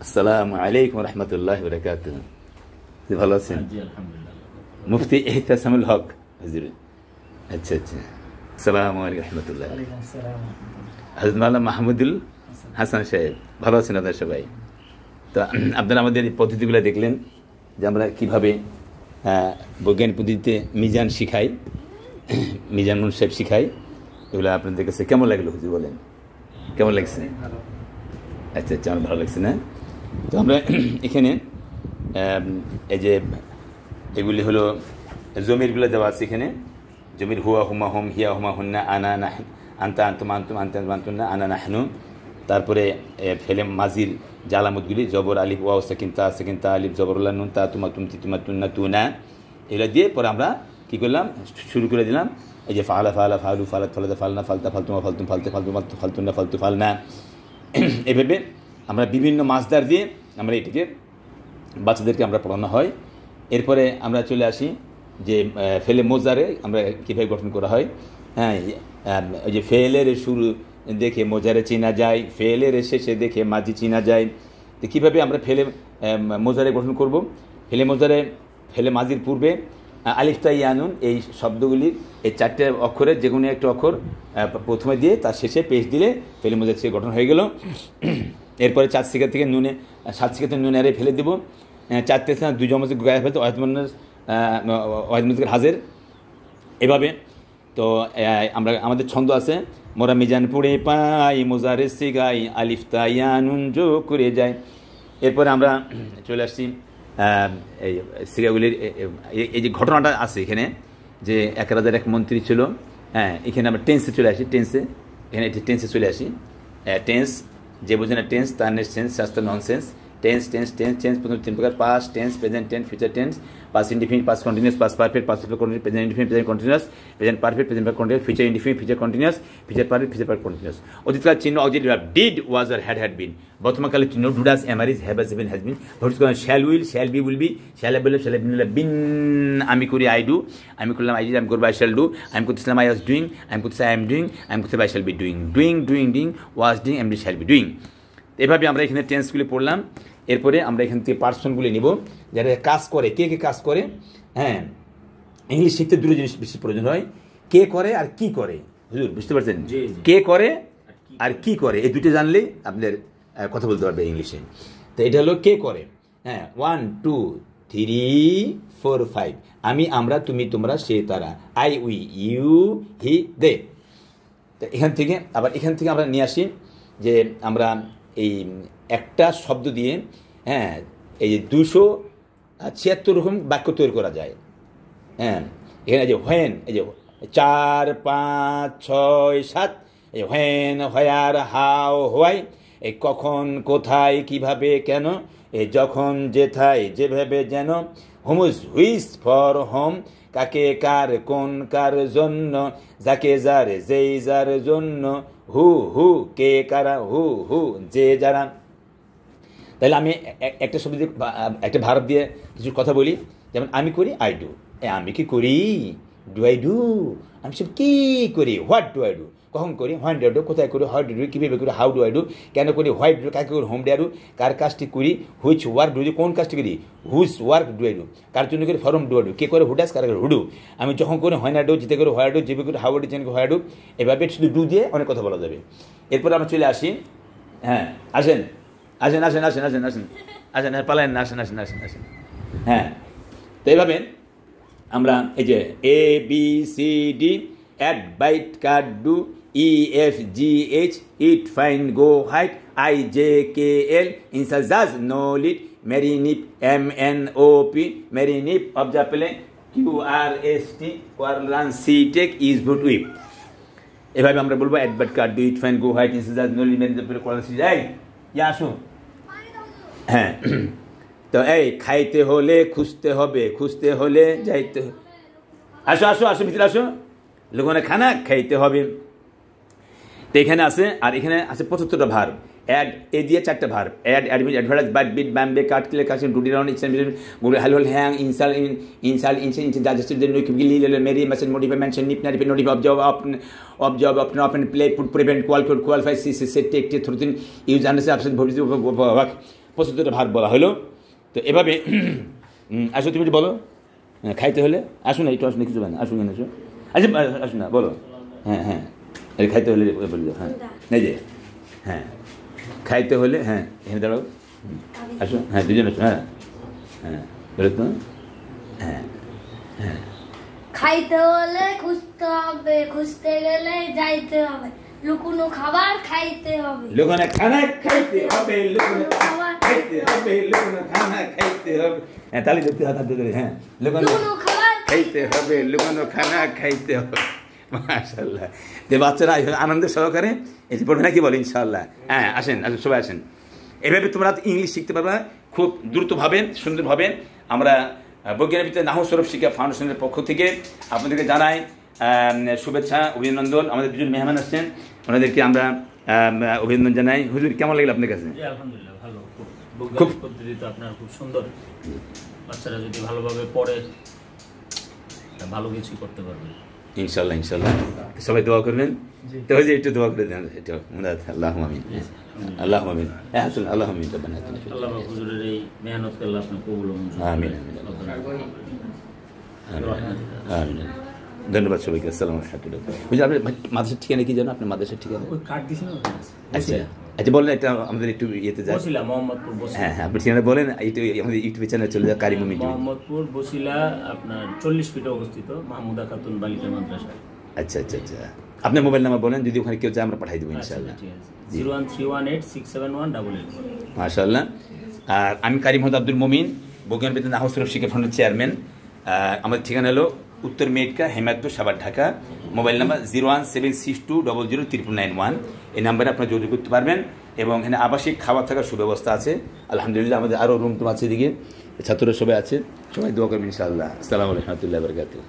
আসসালামু আলাইকুম রহমতুল্লাহ বরকাতুহ। ভালো আছেন? মুফতি ইহতিসামুল হক হুজুর। আচ্ছা আচ্ছা, আসসালামু আলাইকুম রহমতুল্লাহ। হযরত মাওলানা মাহমুদুল হাসান সাহেব, ভালো আছেন আপনারা সবাই? তো আপনারা আমাদের এই পদ্ধতিগুলো দেখলেন যে আমরা কীভাবে বৈজ্ঞানিক পদ্ধতিতে মিজান শিখাই, মিজান সাহেব শিখাই। এগুলো আপনাদের কাছে কেমন লাগলো হুজুর বলেন? কেমন লাগছে? আচ্ছা আচ্ছা, আমার ভালো লাগছে না? তো আমরা এখানে এই যে এগুলি হলো জমিরগুলো দেওয়া আছে এখানে। জমির হুয়া হুমা হুম, হিয়া হুমা হুন্না, আনা নাহ, আন্তা আন্তুম আন্তুম, আন্তা আন্তুন্না, আনা নাহনু। তারপরে ফেলে মাজির জালামতগুলি জবর আলিফ ওয়াও সাকিন তা আলিফ জবরুল্লাহ নুন তা তুমা তুমতি তুমা তুন্না তুনা, এগুলো দিয়ে পরে আমরা কী করলাম, শুরু করে দিলাম এই যে ফালা ফালা ফালু ফালাত ফালাদা ফালনা ফালতা ফালতুমা ফালতুম ফালতে ফালতু ফালতুন্না ফালতু ফালনা। এভাবে আমরা বিভিন্ন মাছদার দিয়ে আমরা এটিকে বাচ্চাদেরকে আমরা পড়ানো হয়। এরপরে আমরা চলে আসি যে ফেলে মোজারে আমরা কীভাবে গঠন করা হয়। হ্যাঁ, ওই যে ফেলের শুরু দেখে মোজারে চেনা যায়, ফেলের শেষে দেখে মাঝি চেনা যায়। তো কীভাবে আমরা ফেলে মোজারে গঠন করব? ফেলে মোজারে, ফেলে মাঝির পূর্বে আলিফ তা ইয়ানুন এই শব্দগুলির এই চারটে অক্ষরের যে কোনো একটা অক্ষর প্রথমে দিয়ে তার শেষে পেশ দিলে ফেলে মোজার সে গঠন হয়ে গেল। এরপরে 4 শিখা থেকে নুনে 7 শিখা থেকে নুনে আরে ফেলে দেবো। 4 থেকে 2 জমা গায়ে ফেলতে ওয়াহিদ হাজের। এভাবে তো আমরা আমাদের ছন্দ আছে, মোরা মিজান পুড়ে পাই মোজারে সিগাই আলিফ তা ইয়ানুন জো করে যায়। এরপরে আমরা চলে আসছি এই সিগাগুলির এই যে ঘটনাটা আছে এখানে, যে এক রাজার এক মন্ত্রী ছিল। হ্যাঁ, এখানে আমরা টেন্সে চলে আসি, এখানে টেন্সে চলে আসি। টেন্স যে বোঝে না টেন্স তার নেক্সট সেন্স শাস্ত্র ননসেন্স। টেন্স প্রথম 3 প্রকার: past tense, present tense, future tense. Past indefinite, past continuous, past perfect, past continuous, present indefinite, present continuous, present perfect, present continuous, future indefinite, future continuous, future perfect, future perfect continuous. অতীতকাল চিহ্ন auxiliary verb did, was আর had been. বর্তমানকালের চিহ্ন do, does, am, are, is, have, has been, has been. ভবিষ্যৎকাল shall will, shall be, will be, shall have been, shall have been. আমি করি I do, আমি করলাম আই ডিড, আমি করবো আই শ্যাল ডু। আমি করতেছিলাম আই ওয়াজ ডুইং, আমি করতেছি আই এম ডুইং, আমি করতে I shall be doing. Doing, was doing, am ডি, শ্যাল বি ডুইং। এভাবে আমরা এখানে টেন্সগুলি পড়লাম। এরপরে আমরা এখান থেকে পার্সনগুলি নিব, যারা কাজ করে, কে কে কাজ করে। হ্যাঁ, ইংলিশ শিখতে দুটো জিনিস বেশি প্রয়োজন হয়, কে করে আর কি করে। হুজুর বুঝতে পারছেন? কে করে আর কি করে, এই দুটো জানলেই আপনাদের কথা বলতে পারবে ইংলিশে। তো এটা হলো কে করে। হ্যাঁ, 1 2 3 4 5। আমি, আমরা, তুমি, তোমরা, সে, তারা। আই, উই, ইউ, হি, দে। তো এখান থেকে আমরা নিয়ে আসি যে আমরা এই একটা শব্দ দিয়ে, হ্যাঁ, এই যে 276 রকম বাক্য তৈরি করা যায়। হ্যাঁ, এখানে যে হোয়েন, এই যে 4 5 6 7, এই হোয়েন, হোয়ার, হাউ, হোয়াই, এই কখন, কোথায়, কিভাবে, কেন, এই যখন, যেথায়, যেভাবে, যেন। হুমুস, হুইস ফর হোম, কাকে, কার, কোন, কার জন্য, যাকে, যার, যেই, যার জন্য। হু, কে, কারা, হু, যে, যারা। তাহলে আমি একটা শব্দ দিয়ে, একটা ভার্ব দিয়ে কিছু কথা বলি। যেমন আমি করি, আই ডু। আমি কি করি? Do I do. আমি সব কি করি? What do I do. কখন করি? When do I do. কোথায় করি? How do do. কীভাবে করি? How do I do. কেন করি? Why do. কাকে করি? Whom do I do. কার কাজটি করি? Which work do. কোন কাজটি করি? Which work do I do. কার জন্য করি? For whom do I do. কে করে? হুডাস। কার করে? হুডু। আমি যখন করি হোয়েন আই ডু, যেতে করি হোয়াই ডু, যেভাবে করি হাউ ডু, যেন হোয়াই ডু। এভাবে শুধু ডু দিয়ে অনেক কথা বলা যাবে। এরপর আমরা চলে আসি, হ্যাঁ, আসেন, পালায়েন না, আসেন। হ্যাঁ, তো এইভাবে আমরা এই যে A B C D, add, bite, cut, do, E F G H, eat, fine, go, height, I J K L, ইনসাল, জাজ, no, lead, merry, nip, M N O P, merry, nip, অবজা, play, Q R S T, war, run, see, take, is, ভুট, weep. এভাবে আমরা বলবো add, bite, cut, do, eat, fine, go, height, ইনসাল, জাজ, no, lead, merry, nip, কোয়ার, see, যাই আসুন। হ্যাঁ, তো এই খাইতে হলে খুঁজতে হবে, খুঁজতে হলে যাইতে। আসো ভিতরে আসো, লোকনে খানা খাইতে হবে। তো এখানে আছে, আর এখানে আছে 75টা ভার্ব। অ্যাড, এ দিয়ে 4টা verb: add, admit, advertise, but, bit, ব্যাম্বে, কাট, ক্লে, কাশন, ডুডি, রাউন্ড, ইনসাল, গুলো, হ্যালো, হ্যাং, ইনসাল, জাস্টিস, লিলে, marry, message, modify, mention, nip, নারিফে, নোটিফাই, অবজব, open, play, put, prevent, qualify, see, take, থ্রুথিন, ইউজ, আন্ডারস্ট্যান্ড, অ্যাবসেন্ট, ভবিষ্যৎ, প্রস্তুতিটা ভার বলা হলো। তো এভাবে আসো, তুমি বলো। খাইতে হলে আসুন না, একটু আসুন, কিছু না, আসুন না, আচ্ছা আসুন না, বলো। হ্যাঁ হ্যাঁ, খাইতে হলে বললো। হ্যাঁ এই যে, হ্যাঁ খাইতে হলে, হ্যাঁ এখানে দাঁড়াও, আসুন, হ্যাঁ দুজন আসুন, হ্যাঁ হ্যাঁ বলো তো। হ্যাঁ হ্যাঁ, খাইতে হলে খুঁজতে হবে, খুঁজতে গেলে যাইতে হবে, লুকোনো খাবার খাইতে হবে, লুকোনো খানা খাইতে হবে, লুকোনো খাবার খাইতে হবে, লুকোনো খানা খাইতে হবে। হ্যাঁ তালি ধরতে হাত ধরে, হ্যাঁ লুকোনো খাবার খাইতে হবে, লুকোনো খানা খাইতে হবে। মাশাআল্লাহ, যে বাচ্চারা আনন্দ সহকারে এটি পড়বে নাকি বলে ইনশাআল্লাহ। হ্যাঁ আসেন, আসেন সবাই আসেন। এভাবে তোমরা ইংলিশ শিখতে পারবা খুব দ্রুতভাবে, সুন্দরভাবে। আমরা বৈজ্ঞানিক ভিত্তিতে নাহু সৌরভ শিক্ষা ফাউন্ডেশনের পক্ষ থেকে আপনাদেরকে জানাই শুভেচ্ছা, অভিনন্দন। আমাদের দুজন মেহমান আসছেন, ওনাদেরকে আমরা অভিনন্দন জানাই। হুজুর, কেমন লাগলো আপনার কাছে? আলহামদুলিল্লাহ ভালো, খুব পদ্ধতিতে আপনার খুব সুন্দর। বাচ্চারা যদি ভালোভাবে পড়ে ভালো কিছু করতে পারবে ইনশাল্লাহ, ইনশাল্লাহ। সবাই দোয়া করবেন। তো ওই যে একটু দোয়া করে দেন, এটা আল্লাহ আমিন, আল্লাহ আমিন। হ্যাঁ আসুন, আল্লাহ আমিন। আল্লাহ হুজুরের এই মেহনত করলে আপনি কবুল মঞ্জুর। আমিন আমিন আমিন। ধন্যবাদ সবাইকে। আসসালামু আলাইকুম। বুঝলি আপনার মাদ্রাসার ঠিকানা কি জানো? আপনার মাদ্রাসার ঠিকানা? আচ্ছা আচ্ছা, বলেন একটা, আমাদের একটু ইয়েতে যায়। বসিলা, মোহাম্মদপুর বসিলা। হ্যাঁ হ্যাঁ, আপনি ঠিকানা বলেন, এইটু আমাদের ইউটিউব চ্যানেলে চলে যায়, কারি মুমিন। মোহাম্মদপুর বসিলা আপনার 40 ফিটে অবস্থিত, মাহমুদা খাতুন বালিকা মাদ্রাসা। আচ্ছা আচ্ছা আচ্ছা, আপনার মোবাইল নাম্বার বলেন, যদি ওখানে কেউ চায় আমরা পাঠাই দেবো ইনশাআল্লাহ। 01318671888। মাশাআল্লাহ। আর আমি কারি মোহাম্মদ আব্দুল মুমিন, বৈজ্ঞানিক ভিত্তিতে নাহু সৌরভ শিক্ষা ফাউন্ডেশনের চেয়ারম্যান। আমাদের ঠিকানা হলো উত্তর মেটকা, হেমায়তপুর, সাভার, ঢাকা। Mobile number 01762003991। এই নাম্বারে আপনারা যোগাযোগ করতে পারবেন। এবং এখানে আবাসিক খাবার থাকার সুব্যবস্থা আছে আলহামদুলিল্লাহ। আমাদের আরও রুম টুম আছে, এদিকে ছাত্ররা সবাই আছে। সবাই দোয়া করবেন ইনশাআল্লাহ। আসসালামু আলাইকুম ওয়া রাহমাতুল্লাহি ওয়া বারাকাতুহু।